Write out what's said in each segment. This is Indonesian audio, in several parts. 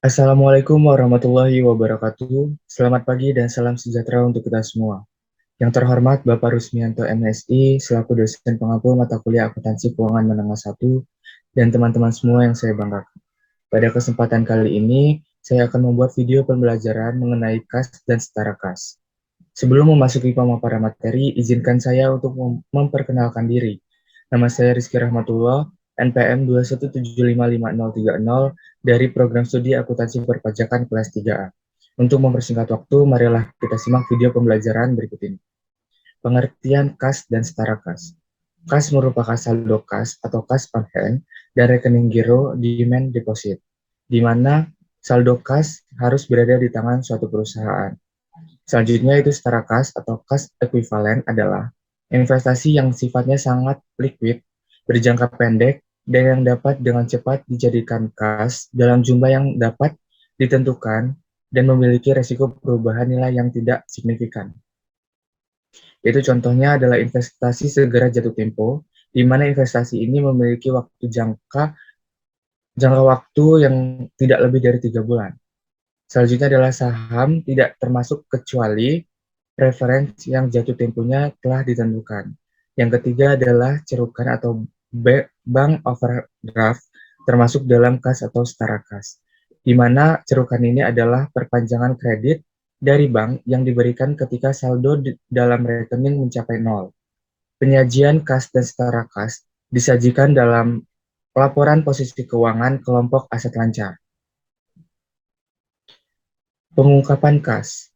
Assalamualaikum warahmatullahi wabarakatuh. Selamat pagi dan salam sejahtera untuk kita semua. Yang terhormat Bapak Rusmianto MSI, selaku dosen pengampu mata kuliah akuntansi keuangan menengah 1, dan teman-teman semua yang saya banggakan. Pada kesempatan kali ini, saya akan membuat video pembelajaran mengenai kas dan setara kas. Sebelum memasuki pemaparan materi, izinkan saya untuk memperkenalkan diri. Nama saya Rizky Rahmatullah, NPM 217550030 dari Program Studi Akuntansi Perpajakan kelas 3A. Untuk mempersingkat waktu, marilah kita simak video pembelajaran berikut ini. Pengertian kas dan setara kas. Kas merupakan saldo kas atau kas on hand dan rekening giro demand deposit, di mana saldo kas harus berada di tangan suatu perusahaan. Selanjutnya itu setara kas atau kas ekuivalen adalah investasi yang sifatnya sangat liquid, berjangka pendek, dan yang dapat dengan cepat dijadikan kas dalam jumlah yang dapat ditentukan dan memiliki resiko perubahan nilai yang tidak signifikan. Itu contohnya adalah investasi segera jatuh tempo, di mana investasi ini memiliki jangka waktu yang tidak lebih dari 3 bulan. Selanjutnya adalah saham tidak termasuk kecuali referensi yang jatuh temponya telah ditentukan. Yang ketiga adalah cerukan atau bank overdraft termasuk dalam kas atau setara kas, di mana cerukan ini adalah perpanjangan kredit dari bank yang diberikan ketika saldo dalam rekening mencapai nol. Penyajian kas dan setara kas disajikan dalam laporan posisi keuangan kelompok aset lancar. Pengungkapan kas.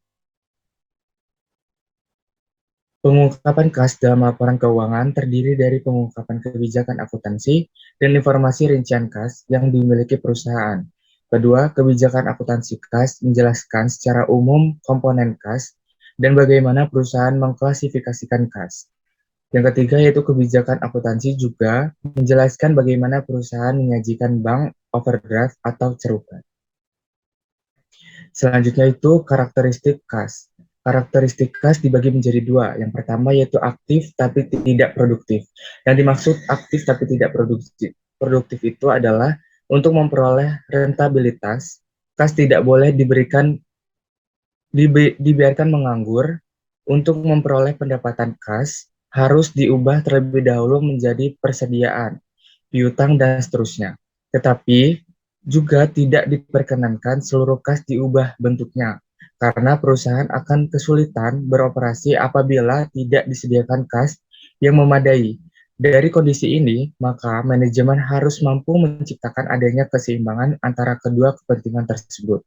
Pengungkapan kas dalam laporan keuangan terdiri dari pengungkapan kebijakan akuntansi dan informasi rincian kas yang dimiliki perusahaan. Kedua, kebijakan akuntansi kas menjelaskan secara umum komponen kas dan bagaimana perusahaan mengklasifikasikan kas. Yang ketiga yaitu kebijakan akuntansi juga menjelaskan bagaimana perusahaan menyajikan bank overdraft atau cerukan. Selanjutnya itu karakteristik kas. Karakteristik kas dibagi menjadi dua. Yang pertama yaitu aktif tapi tidak produktif. Yang dimaksud aktif tapi tidak produktif. Produktif itu adalah untuk memperoleh rentabilitas, kas tidak boleh dibiarkan menganggur. Untuk memperoleh pendapatan kas, harus diubah terlebih dahulu menjadi persediaan, piutang, dan seterusnya. Tetapi juga tidak diperkenankan seluruh kas diubah bentuknya, karena perusahaan akan kesulitan beroperasi apabila tidak disediakan kas yang memadai. Dari kondisi ini, maka manajemen harus mampu menciptakan adanya keseimbangan antara kedua kepentingan tersebut.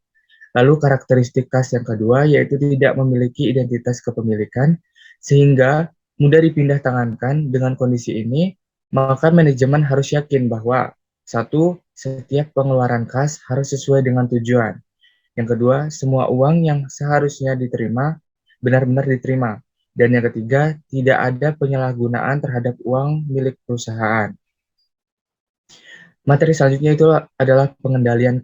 Lalu karakteristik kas yang kedua yaitu tidak memiliki identitas kepemilikan sehingga mudah dipindah tangankan. Dengan kondisi ini, maka manajemen harus yakin bahwa satu, setiap pengeluaran kas harus sesuai dengan tujuan. Yang kedua, semua uang yang seharusnya diterima benar-benar diterima. Dan yang ketiga, tidak ada penyalahgunaan terhadap uang milik perusahaan. Materi selanjutnya itu adalah pengendalian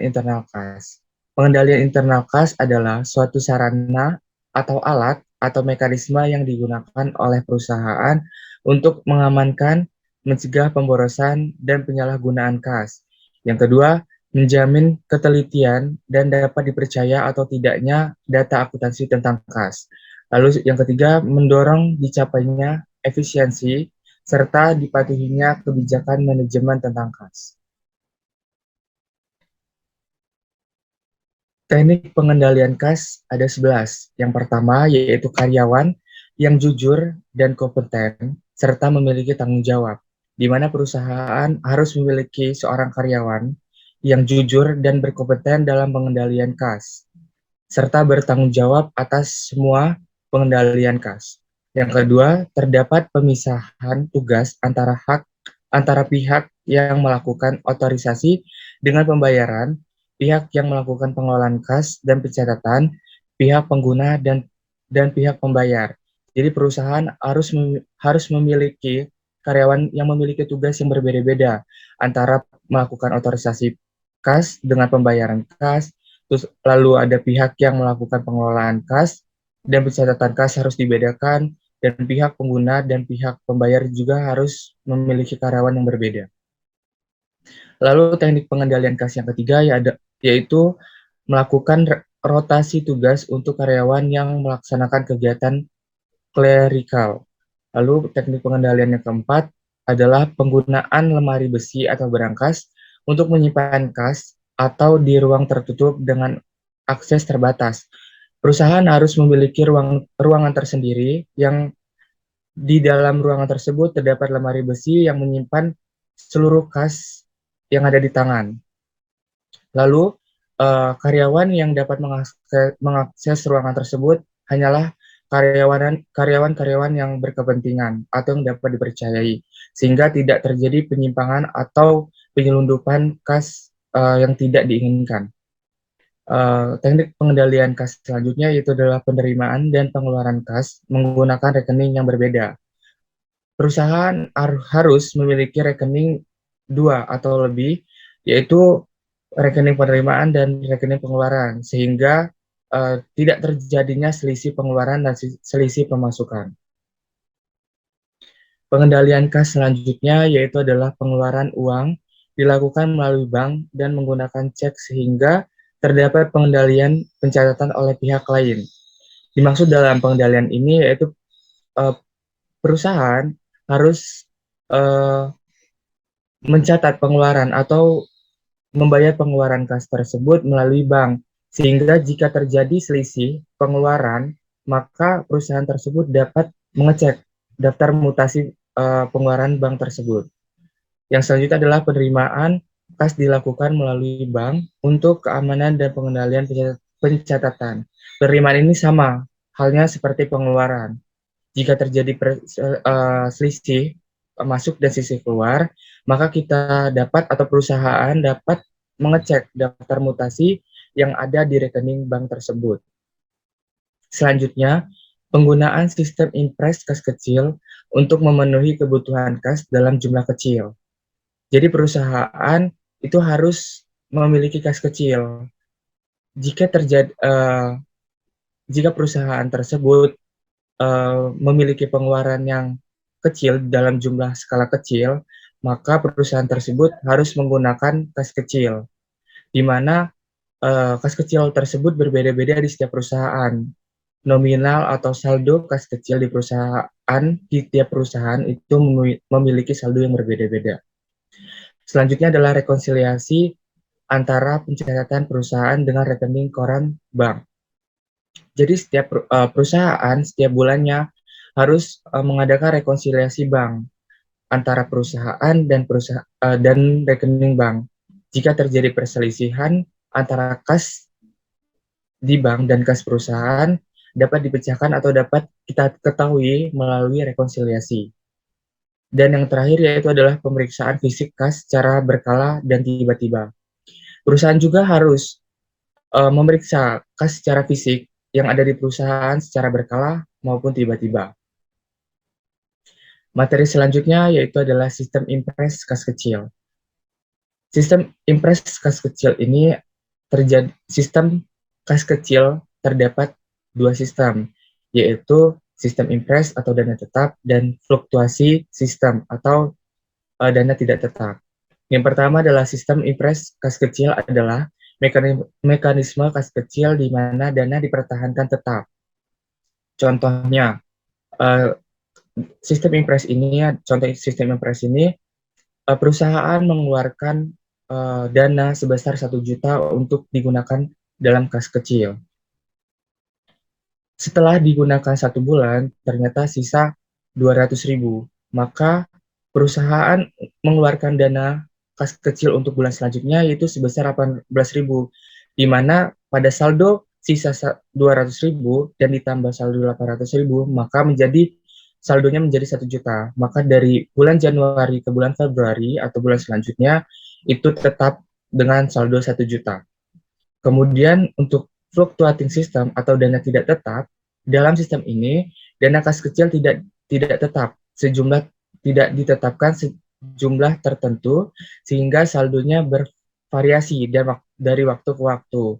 internal kas. Pengendalian internal kas adalah suatu sarana atau alat atau mekanisme yang digunakan oleh perusahaan untuk mengamankan, mencegah pemborosan dan penyalahgunaan kas. Yang kedua, menjamin ketelitian dan dapat dipercaya atau tidaknya data akuntansi tentang kas. Lalu yang ketiga, mendorong dicapainya efisiensi serta dipatuhinya kebijakan manajemen tentang kas. Teknik pengendalian kas ada 11. Yang pertama yaitu karyawan yang jujur dan kompeten serta memiliki tanggung jawab, di mana perusahaan harus memiliki seorang karyawan yang jujur dan berkompeten dalam pengendalian kas, serta bertanggung jawab atas semua pengendalian kas. Yang kedua, terdapat pemisahan tugas antara pihak yang melakukan otorisasi dengan pembayaran, pihak yang melakukan pengelolaan kas dan pencatatan, pihak pengguna dan pihak pembayar. Jadi perusahaan harus memiliki karyawan yang memiliki tugas yang berbeda-beda antara melakukan otorisasi kas dengan pembayaran kas, terus lalu ada pihak yang melakukan pengelolaan kas dan pencatatan kas harus dibedakan, dan pihak pengguna dan pihak pembayar juga harus memiliki karyawan yang berbeda. Lalu teknik pengendalian kas yang ketiga yaitu melakukan rotasi tugas untuk karyawan yang melaksanakan kegiatan klerikal. Lalu teknik pengendalian yang keempat adalah penggunaan lemari besi atau berangkas untuk menyimpan kas atau di ruang tertutup dengan akses terbatas. Perusahaan harus memiliki ruangan tersendiri yang di dalam ruangan tersebut terdapat lemari besi yang menyimpan seluruh kas yang ada di tangan. Lalu, karyawan yang dapat mengakses ruangan tersebut hanyalah karyawan-karyawan yang berkepentingan atau yang dapat dipercayai, sehingga tidak terjadi penyimpangan atau penyelundupan kas yang tidak diinginkan. Teknik pengendalian kas selanjutnya yaitu adalah penerimaan dan pengeluaran kas menggunakan rekening yang berbeda. Perusahaan harus memiliki rekening dua atau lebih, yaitu rekening penerimaan dan rekening pengeluaran, sehingga tidak terjadinya selisih pengeluaran dan selisih pemasukan. Pengendalian kas selanjutnya yaitu adalah pengeluaran uang dilakukan melalui bank dan menggunakan cek sehingga terdapat pengendalian pencatatan oleh pihak lain. Dimaksud dalam pengendalian ini yaitu perusahaan harus mencatat pengeluaran atau membayar pengeluaran kas tersebut melalui bank, sehingga jika terjadi selisih pengeluaran, maka perusahaan tersebut dapat mengecek daftar mutasi pengeluaran bank tersebut. Yang selanjutnya adalah penerimaan kas dilakukan melalui bank untuk keamanan dan pengendalian pencatatan. Penerimaan ini sama halnya seperti pengeluaran. Jika terjadi selisih masuk dan sisi keluar, maka kita dapat atau perusahaan dapat mengecek daftar mutasi yang ada di rekening bank tersebut. Selanjutnya, penggunaan sistem impres kas kecil untuk memenuhi kebutuhan kas dalam jumlah kecil. Jadi perusahaan itu harus memiliki kas kecil. Jika perusahaan tersebut memiliki pengeluaran yang kecil dalam jumlah skala kecil, maka perusahaan tersebut harus menggunakan kas kecil, di mana kas kecil tersebut berbeda-beda di setiap perusahaan. Nominal atau saldo kas kecil di tiap perusahaan itu memiliki saldo yang berbeda-beda. Selanjutnya adalah rekonsiliasi antara pencatatan perusahaan dengan rekening koran bank. Jadi setiap perusahaan setiap bulannya harus mengadakan rekonsiliasi bank antara perusahaan dan rekening bank. Jika terjadi perselisihan antara kas di bank dan kas perusahaan, dapat dipecahkan atau dapat kita ketahui melalui rekonsiliasi. Dan yang terakhir yaitu adalah pemeriksaan fisik kas secara berkala dan tiba-tiba. Perusahaan juga harus memeriksa kas secara fisik yang ada di perusahaan secara berkala maupun tiba-tiba. Materi selanjutnya yaitu adalah sistem impres kas kecil. Sistem impres kas kecil ini sistem kas kecil terdapat dua sistem, yaitu sistem impres atau dana tetap dan fluktuasi sistem atau dana tidak tetap. Yang pertama adalah sistem impres kas kecil adalah mekanisme kas kecil di mana dana dipertahankan tetap. Contohnya, contoh sistem impres ini, perusahaan mengeluarkan dana sebesar 1 juta untuk digunakan dalam kas kecil. Setelah digunakan 1 bulan, ternyata sisa 200.000. Maka perusahaan mengeluarkan dana kas kecil untuk bulan selanjutnya yaitu sebesar 18.000, di mana pada saldo sisa 200.000 dan ditambah saldo 800.000, maka saldonya menjadi 1 juta. Maka dari bulan Januari ke bulan Februari atau bulan selanjutnya itu tetap dengan saldo 1 juta. Kemudian untuk fluctuating system atau dana tidak tetap, dalam sistem ini dana kas kecil tidak tetap, tidak ditetapkan sejumlah tertentu sehingga saldonya bervariasi dari waktu ke waktu.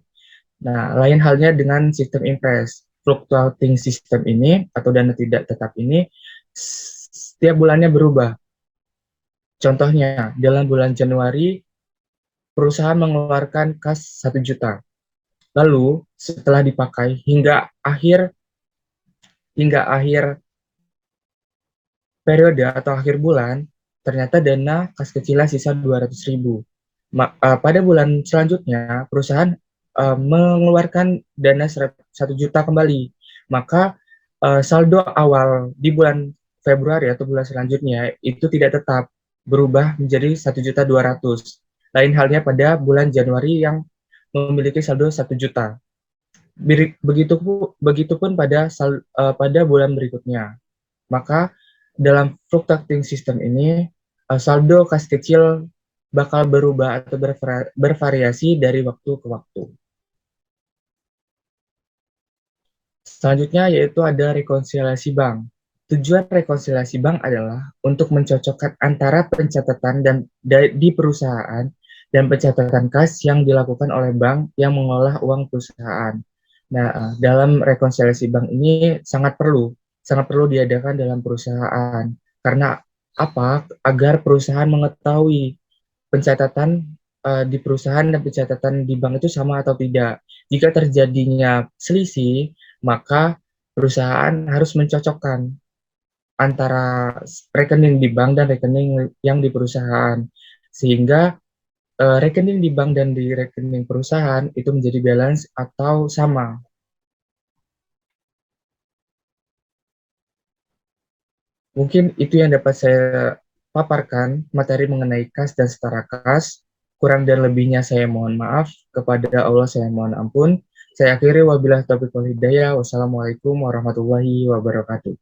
Nah, lain halnya dengan sistem impres. Fluctuating system ini atau dana tidak tetap ini setiap bulannya berubah. Contohnya, dalam bulan Januari perusahaan mengeluarkan kas 1 juta. Lalu setelah dipakai hingga akhir periode atau akhir bulan, ternyata dana kas kecilnya sisa 200.000. Pada bulan selanjutnya, perusahaan mengeluarkan dana 1 juta kembali. Maka saldo awal di bulan Februari atau bulan selanjutnya itu tidak tetap, berubah menjadi 1.200.000. Lain halnya pada bulan Januari yang memiliki saldo 1 juta. Begitupun pada bulan berikutnya. Maka dalam fluctuating system ini, saldo kas kecil bakal berubah atau bervariasi dari waktu ke waktu. Selanjutnya yaitu ada rekonsiliasi bank. Tujuan rekonsiliasi bank adalah untuk mencocokkan antara pencatatan di perusahaan dan pencatatan kas yang dilakukan oleh bank yang mengolah uang perusahaan. Nah, dalam rekonsiliasi bank ini sangat perlu diadakan dalam perusahaan. Karena apa? Agar perusahaan mengetahui pencatatan di perusahaan dan pencatatan di bank itu sama atau tidak. Jika terjadinya selisih, maka perusahaan harus mencocokkan antara rekening di bank dan rekening yang di perusahaan, sehingga rekening di bank dan di rekening perusahaan itu menjadi balance atau sama. Mungkin itu yang dapat saya paparkan materi mengenai kas dan setara kas. Kurang dan lebihnya saya mohon maaf. Kepada Allah saya mohon ampun. Saya akhiri wabillahi taufiq wal hidayah. Wassalamualaikum warahmatullahi wabarakatuh.